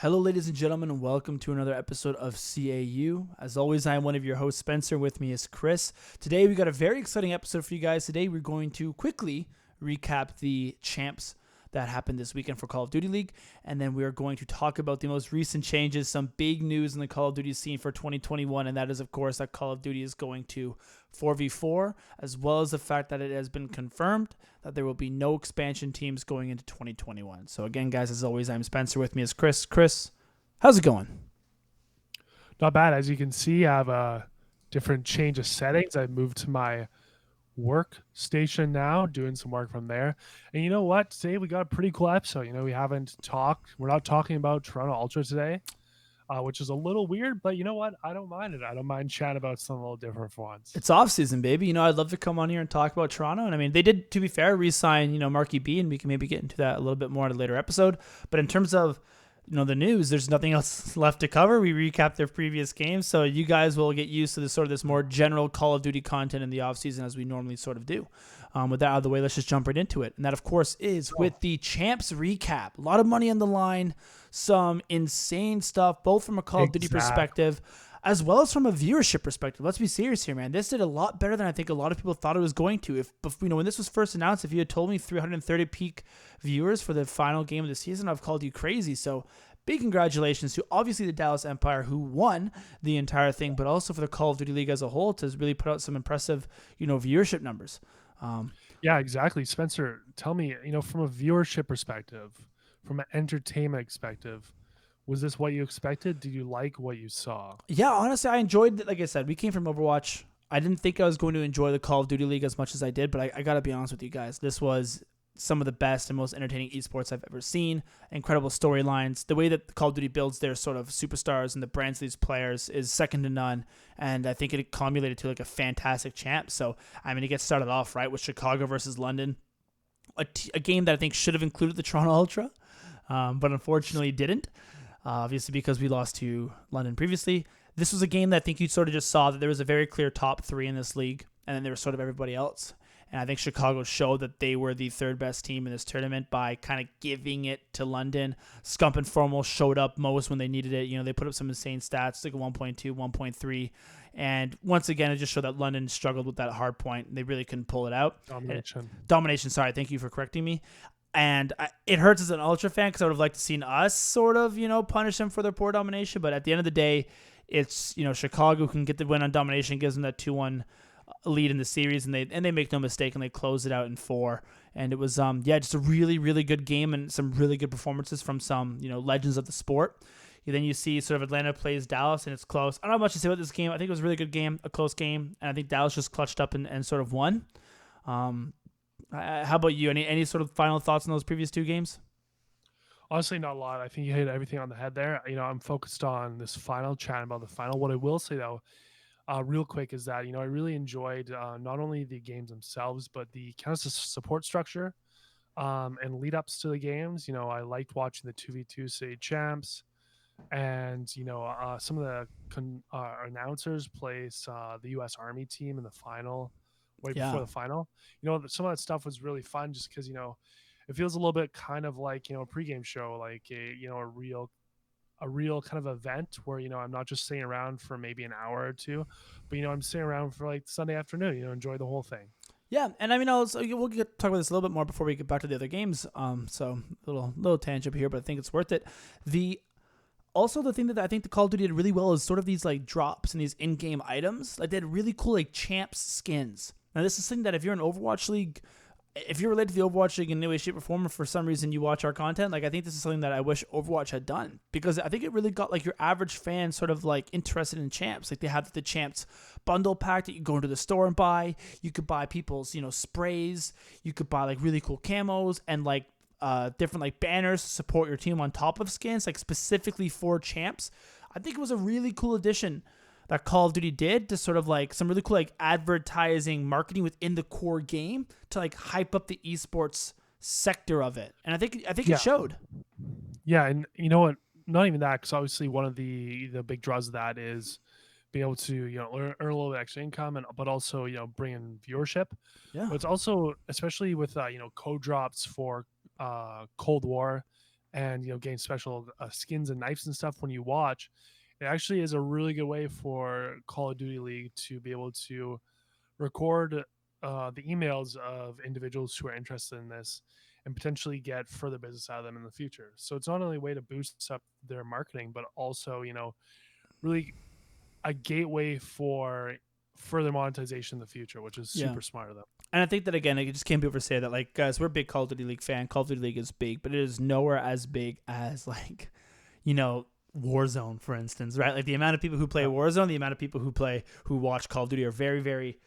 Hello, ladies and gentlemen, and welcome to another episode of CAU. As always, I am one of your hosts, Spencer. With me is Chris. Today, we got a very exciting episode for you guys. Today, we're going to quickly recap the champs that happened this weekend for Call of Duty League, and then we are going to talk about the most recent changes, some big news in the Call of Duty scene for 2021, and that is, of course, that Call of Duty is going to 4v4, as well as the fact that it has been confirmed that there will be no expansion teams going into 2021. So again, guys, as always, I'm Spencer. With me is Chris. Chris, how's it going? Not bad. As you can see, I have a different change of settings. I've moved to my workstation now, doing some work from there. And you know what? Today we got a pretty cool episode. We're not talking about Toronto Ultra today, which is a little weird, but you know what? I don't mind it. I don't mind chatting about something a little different for once. It's off season, baby. I'd love to come on here and talk about Toronto. And I mean, they did, to be fair, re-sign, Marky B, and we can maybe get into that a little bit more in a later episode. But in terms of, the news, there's nothing else left to cover. We recapped their previous games, so you guys will get used to this more general Call of Duty content in the off season as we normally sort of do. With that out of the way, let's just jump right into it. And that, of course, is with the champs recap. A lot of money on the line, some insane stuff, both from a Call of Duty perspective, as well as from a viewership perspective. Let's be serious here, man. This did a lot better than I think a lot of people thought it was going to. If when this was first announced, if you had told me 330 peak viewers for the final game of the season, I've called you crazy. So big congratulations to obviously the Dallas Empire, who won the entire thing, but also for the Call of Duty League as a whole to really put out some impressive, viewership numbers. Yeah, exactly. Spencer, tell me, from a viewership perspective, from an entertainment perspective, was this what you expected? Did you like what you saw? Yeah, honestly, I enjoyed it. Like I said, we came from Overwatch. I didn't think I was going to enjoy the Call of Duty League as much as I did, but I got to be honest with you guys. This was some of the best and most entertaining esports I've ever seen. Incredible storylines. The way that Call of Duty builds their sort of superstars and the brands of these players is second to none. And I think it culminated to like a fantastic champ. So, I mean, it gets started off right with Chicago versus London, a game that I think should have included the Toronto Ultra, but unfortunately didn't. Obviously, because we lost to London previously. This was a game that I think you sort of just saw that there was a very clear top three in this league, and then there was sort of everybody else. And I think Chicago showed that they were the third best team in this tournament by kind of giving it to London. Scump and Formal showed up most when they needed it. They put up some insane stats, like a 1.2, 1.3. And once again, it just showed that London struggled with that hard point. They really couldn't pull it out. Domination, sorry. Thank you for correcting me. And it hurts as an Ultra fan because I would have liked to seen us sort of, punish them for their poor domination. But at the end of the day, it's, Chicago can get the win on domination, gives them that 2-1 lead in the series, and they make no mistake, and they close it out in 4. And it was, just a really, really good game and some really good performances from some, legends of the sport. Then you see sort of Atlanta plays Dallas, and it's close. I don't have much to say about this game. I think it was a really good game, a close game, and I think Dallas just clutched up and sort of won. How about you? Any sort of final thoughts on those previous two games? Honestly, not a lot. I think you hit everything on the head there. I'm focused on this final, chat about the final. What I will say though, real quick, is that I really enjoyed not only the games themselves, but the kind of support structure and lead ups to the games. I liked watching the 2v2 city champs, and some of the announcers place the U.S. Army team in the final, before the final. Some of that stuff was really fun, just because it feels a little bit kind of like a pregame show, like a real kind of event where I'm not just sitting around for maybe an hour or two, but I'm sitting around for like Sunday afternoon. Enjoy the whole thing. Yeah, and I mean, we'll talk about this a little bit more before we get back to the other games. So little tangent here, but I think it's worth it. Also, the thing that I think the Call of Duty did really well is sort of these like drops and these in-game items. Like they had really cool like champs skins. Now this is something that if you're in Overwatch League, if you're related to the Overwatch League in any way, shape, or form, or for some reason you watch our content, like I think this is something that I wish Overwatch had done, because I think it really got like your average fan sort of like interested in champs. Like they have the champs bundle pack that you go into the store and buy. You could buy people's sprays. You could buy like really cool camos and like different like banners to support your team on top of skins, like specifically for champs. I think it was a really cool addition that Call of Duty did to sort of like some really cool like advertising marketing within the core game to like hype up the esports sector of it. And I think it showed. Yeah, and you know what? Not even that, because obviously one of the big draws of that is being able to earn a little bit extra income, and but also bring in viewership. Yeah. But it's also, especially with code drops for Cold War and gain special skins and knives and stuff when you watch. It actually is a really good way for Call of Duty League to be able to record the emails of individuals who are interested in this and potentially get further business out of them in the future. So it's not only a way to boost up their marketing, but also, really a gateway for further monetization in the future, which is Yeah. super smart of them. And I think that, again, I just can't be able to say that, like, guys, we're a big Call of Duty League fan. Call of Duty League is big, but it is nowhere as big as, like, Warzone, for instance, right? Like, the amount of people who play Warzone, the amount of people who watch Call of Duty are very, very,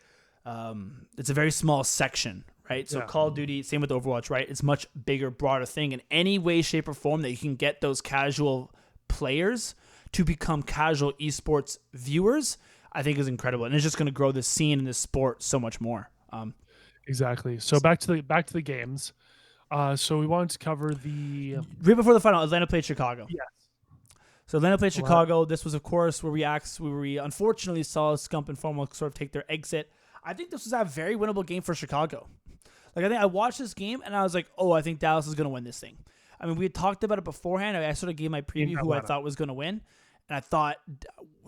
it's a very small section, right? So Call of Duty, same with Overwatch, right? It's much bigger, broader thing. In any way, shape, or form that you can get those casual players to become casual esports viewers, I think is incredible. And it's just going to grow the scene in this sport so much more. Exactly. So back to the games. So we wanted to cover the right before the final, Atlanta played Chicago. Yes. So Atlanta played Chicago. This was, of course, where we unfortunately saw Scump and Formal sort of take their exit. I think this was a very winnable game for Chicago. Like, I think I watched this game and I was like, oh, I think Dallas is going to win this thing. I mean, we had talked about it beforehand. I sort of gave my preview who I thought was going to win. And I thought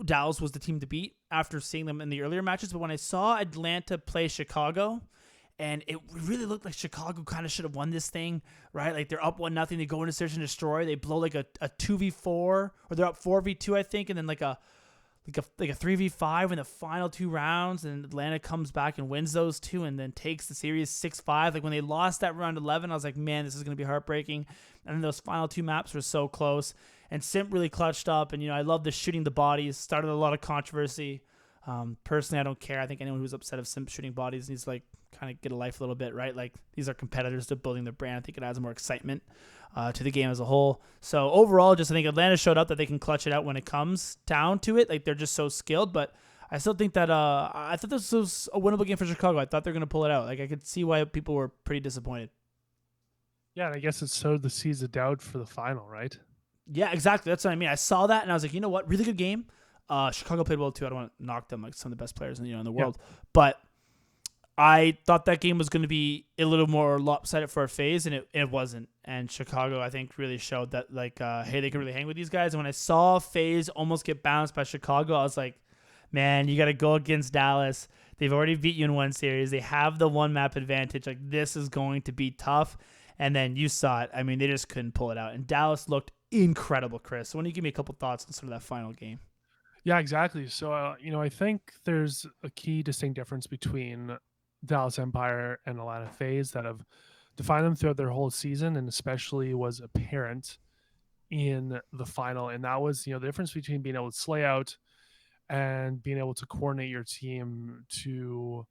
Dallas was the team to beat after seeing them in the earlier matches. But when I saw Atlanta play Chicago, and it really looked like Chicago kind of should have won this thing, right? Like, they're up 1-0, they go into search and destroy, they blow like a 2v4, or they're up 4v2, I think, and then like a 3v5 in the final 2 rounds, and Atlanta comes back and wins those 2 and then takes the series 6-5. Like, when they lost that round 11, I was like, man, this is going to be heartbreaking. And then those final 2 maps were so close. And Simp really clutched up, and I love the shooting the bodies, started a lot of controversy. Personally, I don't care. I think anyone who's upset of Simp shooting bodies needs to, like, kind of get a life a little bit, right? Like, these are competitors to building their brand. I think it adds more excitement to the game as a whole. So overall, I think Atlanta showed up that they can clutch it out when it comes down to it. Like, they're just so skilled, but I still think that I thought this was a winnable game for Chicago. I thought they're going to pull it out. Like, I could see why people were pretty disappointed. Yeah, and I guess it sowed the seeds of doubt for the final, right? Yeah, exactly. That's what I mean. I saw that and I was like, you know what? Really good game. Chicago played well too. I don't want to knock them, like some of the best players in the world, but I thought that game was going to be a little more lopsided for a phase, and it wasn't. And Chicago, I think, really showed that, like, hey, they can really hang with these guys. And when I saw FaZe almost get bounced by Chicago, I was like, man, you got to go against Dallas. They've already beat you in one series. They have the one map advantage. Like, this is going to be tough. And then you saw it. I mean, they just couldn't pull it out. And Dallas looked incredible, Chris. So why don't you give me a couple thoughts on sort of that final game? Yeah, exactly. So, I think there's a key distinct difference between Dallas Empire and Atlanta FaZe that have defined them throughout their whole season, and especially was apparent in the final. And that was, the difference between being able to slay out and being able to coordinate your team to,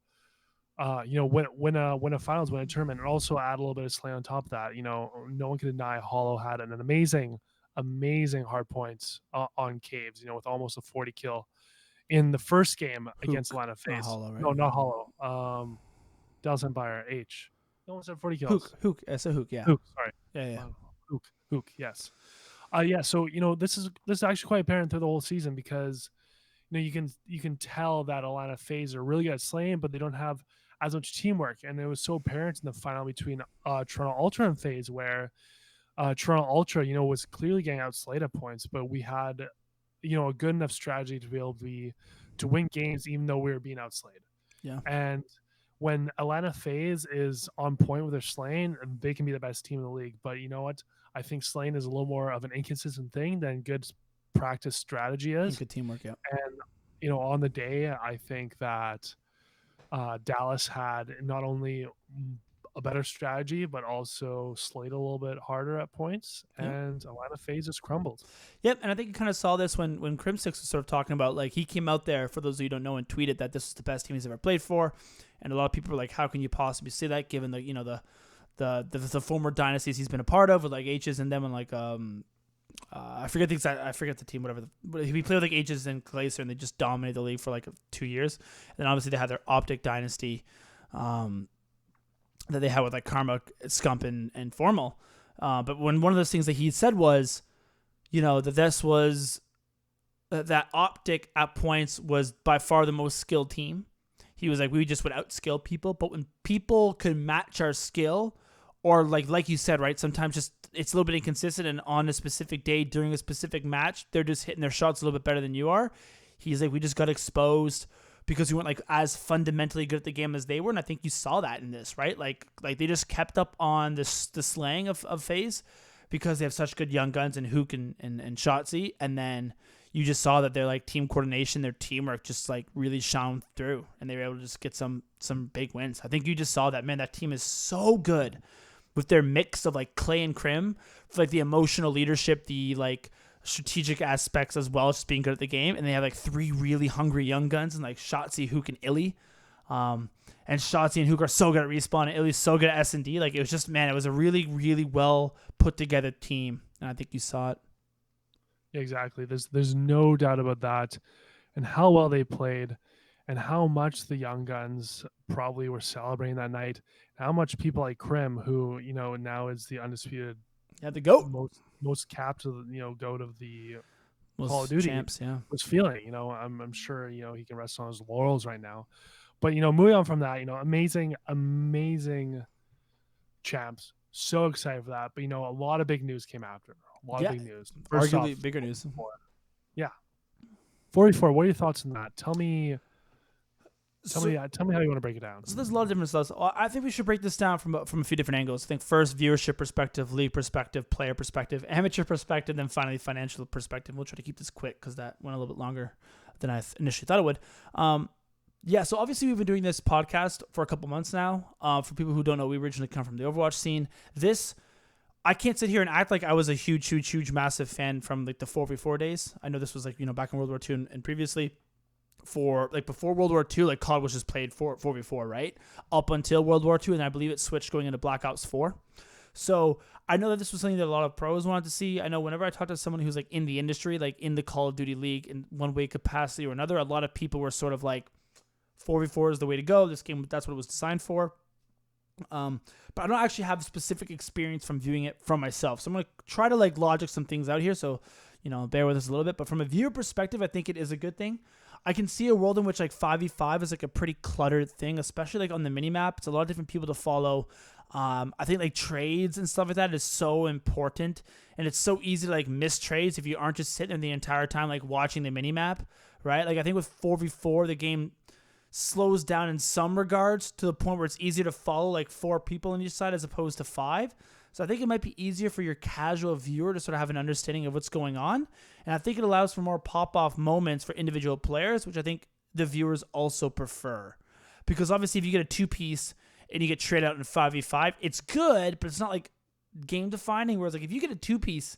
win a finals, win a tournament, and also add a little bit of slay on top of that. No one can deny Hollow had an amazing hard points on Caves, with almost a 40 kill in the first game against Atlanta FaZe. Not Hollow, right? No, not Hollow. Dallas Empire H. No one said 40 kills. Hook. It's a Hook, yeah. Hook, sorry. Yeah. Hook, yes. So this is actually quite apparent through the whole season, because you can tell that Atlanta FaZe are really good at slaying, but they don't have as much teamwork. And it was so apparent in the final between Toronto Ultra and FaZe, where Toronto Ultra, was clearly getting outslayed at points, but we had, a good enough strategy to be able to win games, even though we were being outslayed. Yeah. And when Atlanta FaZe is on point with their slaying, they can be the best team in the league. But you know what? I think slaying is a little more of an inconsistent thing than good practice strategy is. Good teamwork, yeah. And, on the day, I think that Dallas had not only a better strategy, but also slayed a little bit harder at points, and Atlanta FaZe just crumbled. Yep, and I think you kind of saw this when Crimsix was sort of talking about, like, he came out there, for those of you who don't know, and tweeted that this is the best team he's ever played for, and a lot of people were like, how can you possibly say that, given the former dynasties he's been a part of, with like H's and them, and like I forget the team, whatever. But he played with like H's and Glacier, and they just dominated the league for like 2 years. And then obviously they had their Optic dynasty that they had with like Karma, Scump, and Formal. But one of those things that he said was, that this was that Optic at points was by far the most skilled team. He was like, we just would outskill people, but when people could match our skill, or like you said, right, sometimes just it's a little bit inconsistent, and on a specific day during a specific match, they're just hitting their shots a little bit better than you are. He's like, we just got exposed because we weren't like as fundamentally good at the game as they were, and I think you saw that in this, right? Like they just kept up on the slang of FaZe because they have such good young guns and Hook and Shotzzy, and then you just saw that their like team coordination, their teamwork just like really shone through, and they were able to just get some big wins. I think you just saw that, man, that team is so good with their mix of like Clay and Crim, for like the emotional leadership, the like strategic aspects, as well as just being good at the game. And they have like 3 really hungry young guns and like Shotzzy, Hook, and Illy. And Shotzzy and Hook are so good at respawn, and Illy's so good at S&D. Like, it was just, man, it was a really, really well put together team. And I think you saw it. Exactly. There's no doubt about that, and how well they played, and how much the young guns probably were celebrating that night. How much people like Crim, who now is the undisputed, The GOAT, most capped, GOAT of the most Call of Duty champs, was feeling. I'm sure he can rest on his laurels right now. But moving on from that, amazing champs. So excited for that. But a lot of big news came after. A lot of big news. First arguably off, bigger news. 44. What are your thoughts on that? Tell me how you want to break it down. So there's a lot of different stuff. I think we should break this down from a few different angles. I think first, viewership perspective, league perspective, player perspective, amateur perspective, then finally financial perspective. We'll try to keep this quick because that went a little bit longer than I initially thought it would. So obviously we've been doing this podcast for a couple months now. For people who don't know, we originally come from the Overwatch scene. I can't sit here and act like I was a huge, massive fan from like the 4v4 days. I know this was like, back in World War II and previously. For like before World War II, like COD was just played 4v4, right? Up until World War II, and I believe it switched going into Black Ops 4. So I know that this was something that a lot of pros wanted to see. I know whenever I talk to someone who's like in the industry, like in the Call of Duty League in one way capacity or another, a lot of people were sort of like 4v4 is the way to go. This game, that's what it was designed for. But I don't actually have specific experience from viewing it from myself. So I'm going to try to like logic some things out here. So, bear with us a little bit. But from a viewer perspective, I think it is a good thing. I can see a world in which like 5v5 is like a pretty cluttered thing, especially like on the minimap. It's a lot of different people to follow. I think like trades and stuff like that is so important, and it's so easy to like miss trades if you aren't just sitting there the entire time like watching the minimap, right? Like I think with 4v4, the game slows down in some regards to the point where it's easier to follow like 4 people on each side as opposed to 5. So I think it might be easier for your casual viewer to sort of have an understanding of what's going on. And I think it allows for more pop-off moments for individual players, which I think the viewers also prefer. Because obviously if you get a 2-piece and you get traded out in 5v5, it's good, but it's not like game-defining. Whereas like if you get a 2-piece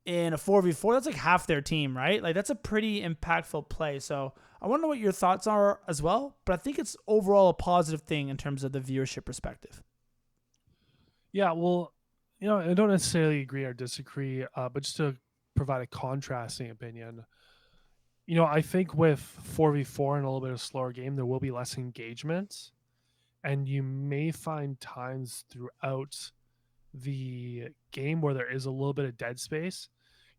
in a 4v4, that's like half their team, right? Like that's a pretty impactful play. So I want to know what your thoughts are as well, but I think it's overall a positive thing in terms of the viewership perspective. Yeah, well, I don't necessarily agree or disagree, but just to provide a contrasting opinion, I think with 4v4 and a little bit of slower game, there will be less engagement, and you may find times throughout the game where there is a little bit of dead space.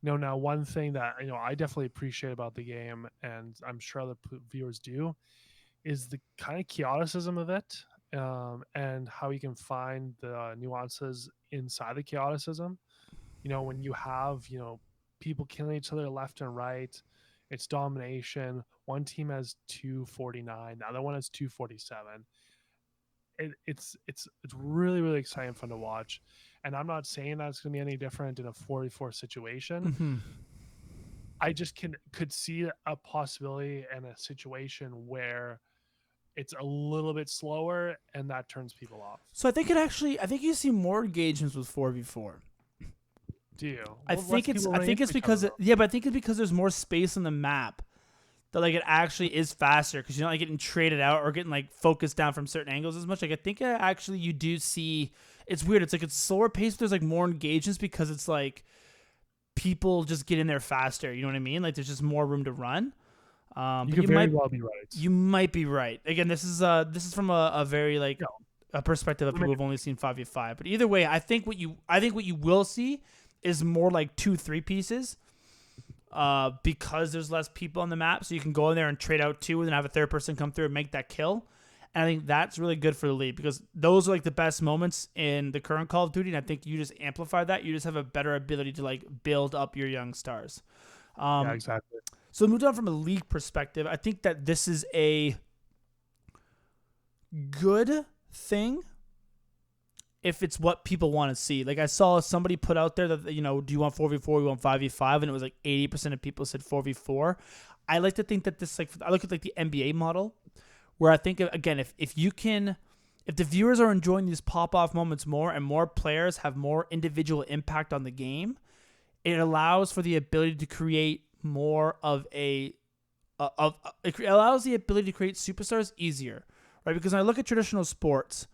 Now one thing that I definitely appreciate about the game, and I'm sure other viewers do, is the kind of chaoticism of it. And how you can find the nuances inside the chaoticism. When you have, people killing each other left and right, it's domination. One team has 249, the other one has 247. It's really, really exciting and fun to watch. And I'm not saying that it's going to be any different in a 4v4 situation. Mm-hmm. I just could see a possibility and a situation where it's a little bit slower, and that turns people off. So I think you see more engagements with 4v4. Do you? I think it's because there's more space on the map that like it actually is faster because you're not like getting traded out or getting like focused down from certain angles as much. Like I think actually you do see it's weird. It's like it's slower pace. But there's like more engagements because it's like people just get in there faster. You know what I mean? Like there's just more room to run. You could very well be right. You might be right. Again, this is from a very like a perspective of people who've only seen 5v5. But either way, I think what you will see is more like 2-3 pieces. Because there's less people on the map, so you can go in there and trade out 2 and then have a third person come through and make that kill. And I think that's really good for the league because those are like the best moments in the current Call of Duty. And I think you just amplify that. You just have a better ability to like build up your young stars. Yeah, exactly. So moved on from a league perspective, I think that this is a good thing if it's what people want to see. Like I saw somebody put out there that, do you want 4v4, you want 5v5, and it was like 80% of people said 4v4. I like to think that this, like, I look at like the NBA model where I think, again, if the viewers are enjoying these pop-off moments more and more players have more individual impact on the game, it allows for the ability to create more of it allows the ability to create superstars easier, right? Because when I look at traditional sports,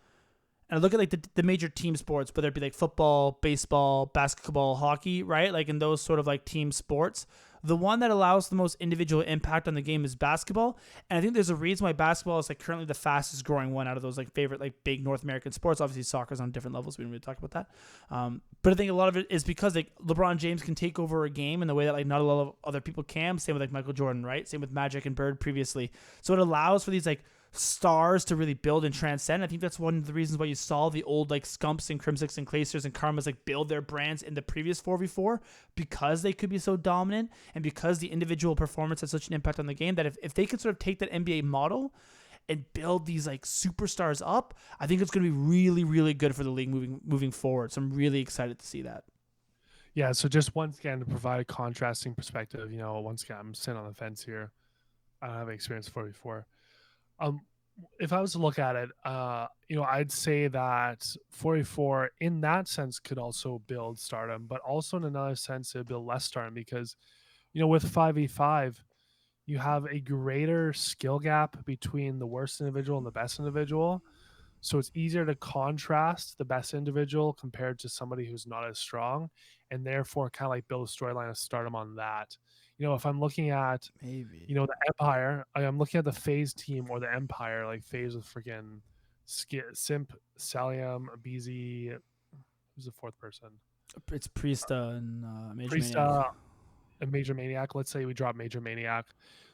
and I look at like the major team sports, whether it be like football, baseball, basketball, hockey, right? Like in those sort of like team sports, the one that allows the most individual impact on the game is basketball. And I think there's a reason why basketball is like currently the fastest growing one out of those like favorite like big North American sports. Obviously soccer's on different levels. We didn't really talk about that. But I think a lot of it is because like LeBron James can take over a game in the way that like not a lot of other people can. Same with like Michael Jordan, right? Same with Magic and Bird previously. So it allows for these like stars to really build and transcend. I think that's one of the reasons why you saw the old like Scumps and Crimsix and Clacers and Karmas like build their brands in the previous 4v4 because they could be so dominant and because the individual performance has such an impact on the game that if they could sort of take that NBA model and build these like superstars up, I think it's going to be really, really good for the league moving forward. So I'm really excited to see that. Yeah, so just once again to provide a contrasting perspective, once again I'm sitting on the fence here. I don't have experience 4v4. If I was to look at it, I'd say that 4v4 in that sense could also build stardom, but also in another sense it build less stardom because, with 5v5, you have a greater skill gap between the worst individual and the best individual. So it's easier to contrast the best individual compared to somebody who's not as strong, and therefore kind of like build a storyline of stardom on that. If I'm looking at maybe the Empire, I'm looking at the FaZe team or the Empire, like FaZe with freaking Simp, Salium, BZ. Who's the fourth person? It's Priesta and Major Priesta Maniac. And Major Maniac. Let's say we drop Major Maniac.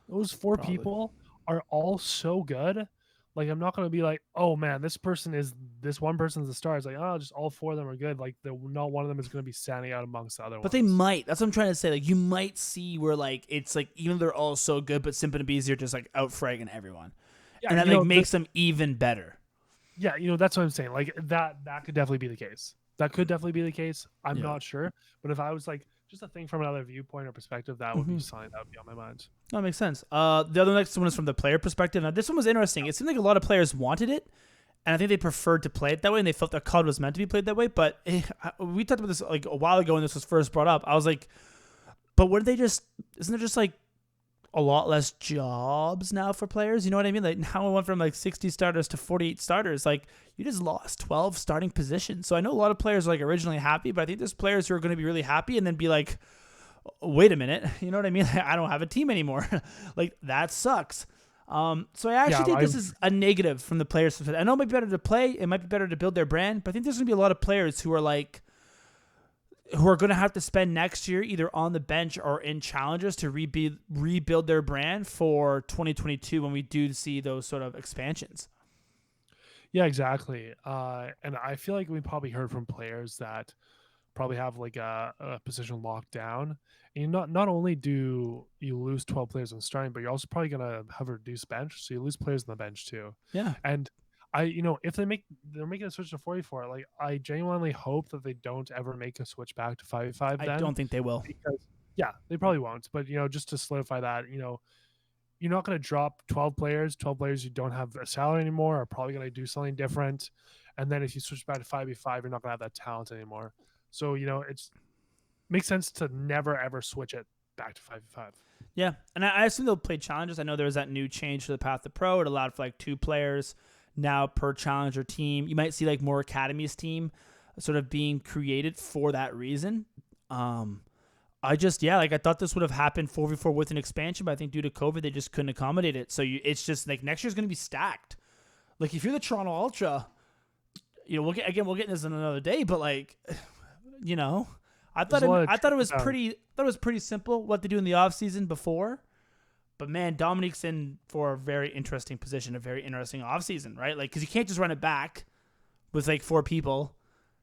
Those four people are all so good. Like, I'm not going to be like, oh man, this one person's the star. It's like, oh, just all four of them are good. Like, not one of them is going to be standing out amongst the other ones. But they might. That's what I'm trying to say. Like, you might see where, like, it's like, even though they're all so good, but Simp and BZ are just, like, out-fragging everyone. Yeah, and that, like, makes them even better. Yeah, that's what I'm saying. Like, that could definitely be the case. That could definitely be the case. I'm not sure. But if I was, like, just a thing from another viewpoint or perspective, that would be something that would be on my mind. That makes sense. The other next one is from the player perspective. Now, this one was interesting. It seemed like a lot of players wanted it, and I think they preferred to play it that way, and they felt that COD was meant to be played that way. But we talked about this like a while ago when this was first brought up. I was like, but isn't there just like a lot less jobs now for players? You know what I mean? Like now it went from like 60 starters to 48 starters. Like you just lost 12 starting positions. So I know a lot of players are like originally happy, but I think there's players who are going to be really happy and then be like, wait a minute. You know what I mean? I don't have a team anymore. Like that sucks. So I actually think this is a negative from the players' perspective. I know it might be better to play. It might be better to build their brand, but I think there's going to be a lot of players who are going to have to spend next year either on the bench or in challenges to rebuild their brand for 2022 when we do see those sort of expansions. Yeah, exactly. And I feel like we probably heard from players that probably have like a position locked down. And not only do you lose 12 players on starting, but you're also probably going to have a reduced bench. So you lose players on the bench too. Yeah. And if they're making a switch to 44, like I genuinely hope that they don't ever make a switch back to 5v5. I don't think they will. Because they probably won't. But just to solidify that, you're not going to drop 12 players who don't have a salary anymore are probably going to do something different. And then if you switch back to 5v5, you're not going to have that talent anymore. So, it's makes sense to never ever switch it back to 5v5. Yeah. And I assume they'll play challenges. I know there was that new change to the Path to Pro. It allowed for like 2 players now per challenger team. You might see like more academies team sort of being created for that reason. I thought this would have happened 4v4 with an expansion, but I think due to COVID, they just couldn't accommodate it. So it's just like next year's going to be stacked. Like if you're the Toronto Ultra, we'll get into this in another day, but like, I thought it was pretty simple what they do in the off season before. But man, Dominique's in for a very interesting position, a very interesting offseason, right? Like, because you can't just run it back with like 4 people.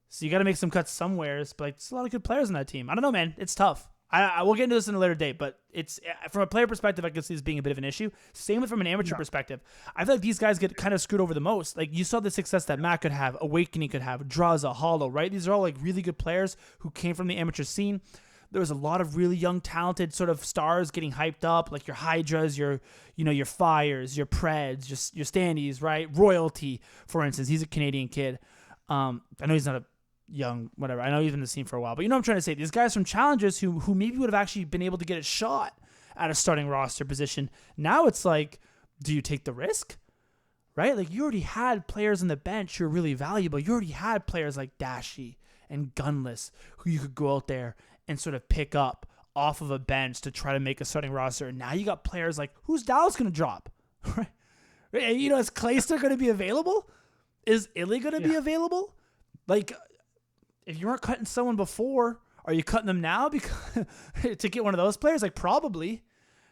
So you got to make some cuts somewheres. But like, there's a lot of good players on that team. I don't know, man. It's tough. I will get into this in a later date, but it's from a player perspective, I can see this being a bit of an issue. Same with from an amateur perspective. I feel like these guys get kind of screwed over the most. Like, you saw the success that Matt could have, Awakening could have, Draza, Hollow, right? These are all like really good players who came from the amateur scene. There was a lot of really young, talented sort of stars getting hyped up, like your Hydras, your Fires, your Preds, your Standees, right? Royalty, for instance. He's a Canadian kid. I know he's not a young, whatever. I know he's been in the scene for a while, but you know what I'm trying to say? These guys from Challengers who maybe would have actually been able to get a shot at a starting roster position. Now it's like, do you take the risk? Right? Like, you already had players on the bench who are really valuable. You already had players like Dashy and Gunless who you could go out there and sort of pick up off of a bench to try to make a starting roster. And now you got players like, who's Dallas going to drop? Right? You know, is Clayster going to be available? Is Illy going to be available? Like, if you weren't cutting someone before, are you cutting them now because to get one of those players? Like, probably,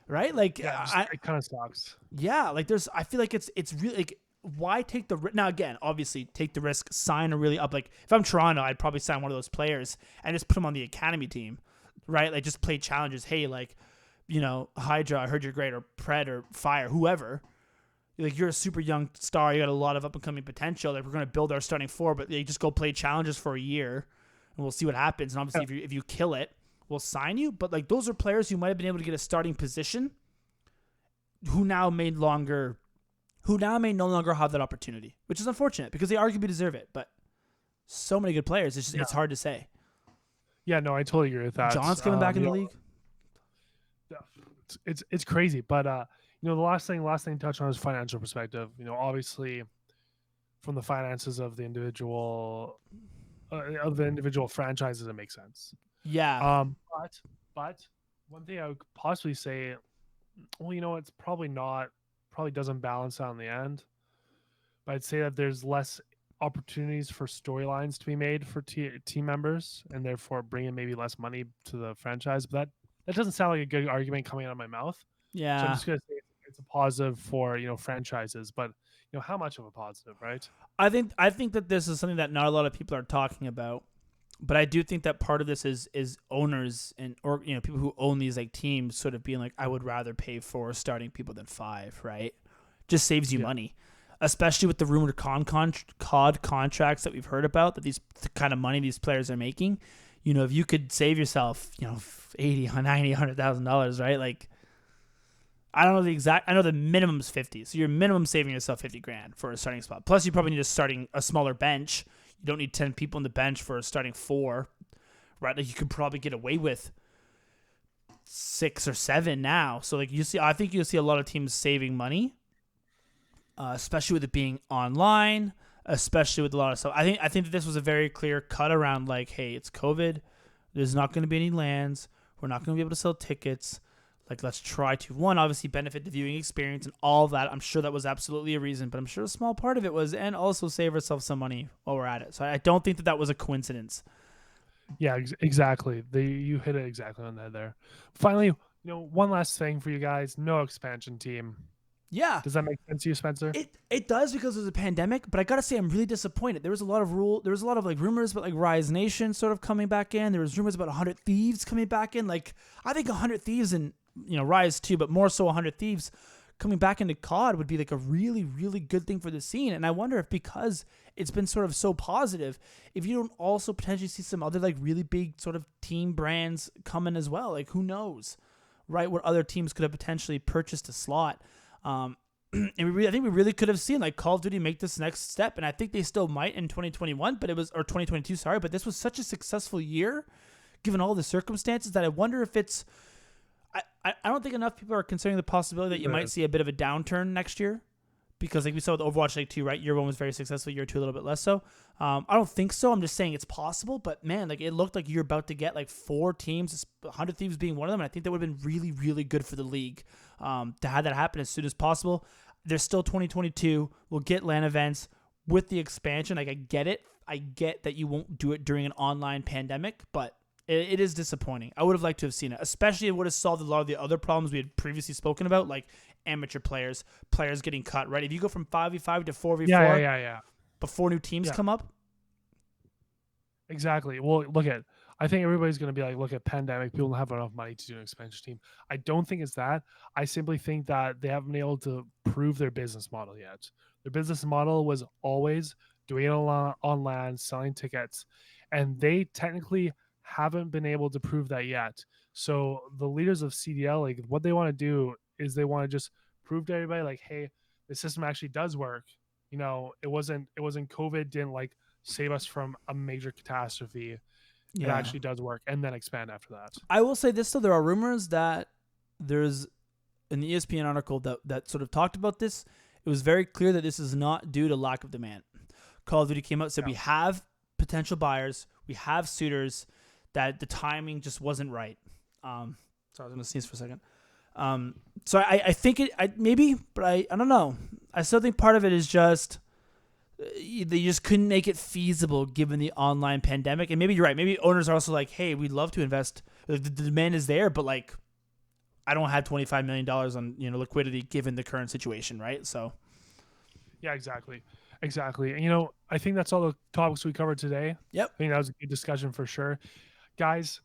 right? Like, yeah, it kind of sucks. Yeah, like I feel like it's really like, why take the now again? Obviously, take the risk, sign a really up. Like, if I'm Toronto, I'd probably sign one of those players and just put them on the academy team, right? Like, just play challenges. Hey, like, you know, Hydra, I heard you're great, or Pred, or Fire, whoever. Like, you're a super young star. You got a lot of up and coming potential. Like, we're going to build our starting 4, but they just go play challenges for a year, and we'll see what happens. And obviously, if you kill it, we'll sign you. But like, those are players who might have been able to get a starting position, who now may no longer have that opportunity, which is unfortunate because they arguably deserve it. But so many good players, it's hard to say. Yeah, no, I totally agree with that. John's coming back in the league. It's crazy, but you know, the last thing to touch on is financial perspective. You know, obviously, from the finances of the individual franchises, it makes sense. Yeah. But one thing I would possibly say, well, you know, it's probably doesn't balance out in the end. But I'd say that there's less opportunities for storylines to be made for team members, and therefore bringing maybe less money to the franchise. But that doesn't sound like a good argument coming out of my mouth. Yeah. So I'm just gonna say it's a positive for, you know, franchises, but you know, how much of a positive, right? I think that this is something that not a lot of people are talking about, but I do think that part of this is owners or you know, people who own these like teams sort of being like, I would rather pay 4 starting people than 5, right? Just saves you money, especially with the rumored COD contracts that we've heard about, that the kind of money these players are making. You know, if you could save yourself, you know, $80, $90, $100,000, right? Like, I don't know the exact. I know the minimum's 50, so you're minimum saving yourself $50,000 for a starting spot. Plus, you probably need a smaller bench. You don't need 10 people on the bench for a starting 4, right? Like, you could probably get away with 6 or 7 now. So like, I think you'll see a lot of teams saving money, especially with it being online, especially with a lot of stuff. I think that this was a very clear cut around like, hey, it's COVID. There's not going to be any lands. We're not going to be able to sell tickets. Like, let's try to, one, obviously benefit the viewing experience and all of that. I'm sure that was absolutely a reason, but I'm sure a small part of it was, and also save ourselves some money while we're at it. So I don't think that was a coincidence. Yeah, exactly. You hit it exactly on the head there. Finally, you know, one last thing for you guys. No expansion team. Yeah. Does that make sense to you, Spencer? It does, because there's a pandemic, but I gotta say I'm really disappointed. There was a lot of like rumors about like Rise Nation sort of coming back in. There was rumors about 100 Thieves coming back in. Like, I think 100 Thieves and, you know, Rise too, but more so 100 Thieves coming back into COD would be like a really, really good thing for the scene. And I wonder if, because it's been sort of so positive, if you don't also potentially see some other like really big sort of team brands coming as well. Like, who knows, right? What other teams could have potentially purchased a slot. And I think we really could have seen like Call of Duty make this next step, and I think they still might in 2021, or 2022, sorry. But this was such a successful year, given all the circumstances, that I wonder if it's. I don't think enough people are considering the possibility that you might see a bit of a downturn next year, because like we saw with Overwatch League 2, right? Year 1 was very successful, year 2 a little bit less so. I don't think so. I'm just saying it's possible, but man, like, it looked like you're about to get like 4 teams, 100 Thieves being one of them, and I think that would have been really, really good for the league to have that happen as soon as possible. There's still 2022. We'll get LAN events with the expansion. Like, I get it. I get that you won't do it during an online pandemic, but It is disappointing. I would have liked to have seen it, especially it would have solved a lot of the other problems we had previously spoken about, like amateur players getting cut, right? If you go from 5v5 to 4v4 Yeah. before new teams Yeah. come up. Exactly. Well, I think everybody's going to be like, look at pandemic. People don't have enough money to do an expansion team. I don't think it's that. I simply think that they haven't been able to prove their business model yet. Their business model was always doing it on land, selling tickets, and they technically haven't been able to prove that yet. So the leaders of CDL, like what they want to do is they want to just prove to everybody, like, hey, the system actually does work. It wasn't COVID didn't like save us from a major catastrophe. It actually does work, and then expand after that. I will say this though, there are rumors that there's an ESPN article that sort of talked about this. It was very clear that this is not due to lack of demand. Call of Duty came out and said we have potential buyers, we have suitors, that the timing just wasn't right. Sorry, I was gonna sneeze for a second. So I think maybe, but I don't know. I still think part of it is just they just couldn't make it feasible given the online pandemic. And maybe you're right. Maybe owners are also like, hey, we'd love to invest. The demand is there, but like, I don't have $25 million on liquidity given the current situation, right? So, yeah, exactly. And I think that's all the topics we covered today. Yep. I think that was a good discussion for sure, guys.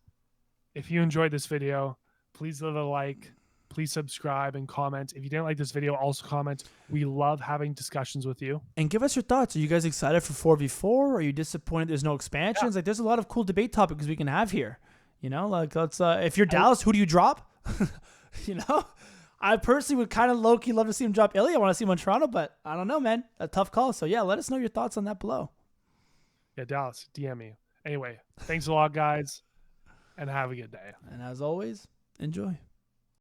If you enjoyed this video, please leave a like. Please subscribe and comment. If you didn't like this video, also comment. We love having discussions with you. And give us your thoughts. Are you guys excited for 4v4? Are you disappointed there's no expansions? Like, there's a lot of cool debate topics we can have here. Like, let's. If you're Dallas, who do you drop? I personally would kind of low-key love to see him drop Ilya. I want to see him on Toronto, but I don't know, man. A tough call. So, yeah, let us know your thoughts on that below. Yeah, Dallas, DM me. Anyway, thanks a lot, guys, and have a good day. And as always, enjoy.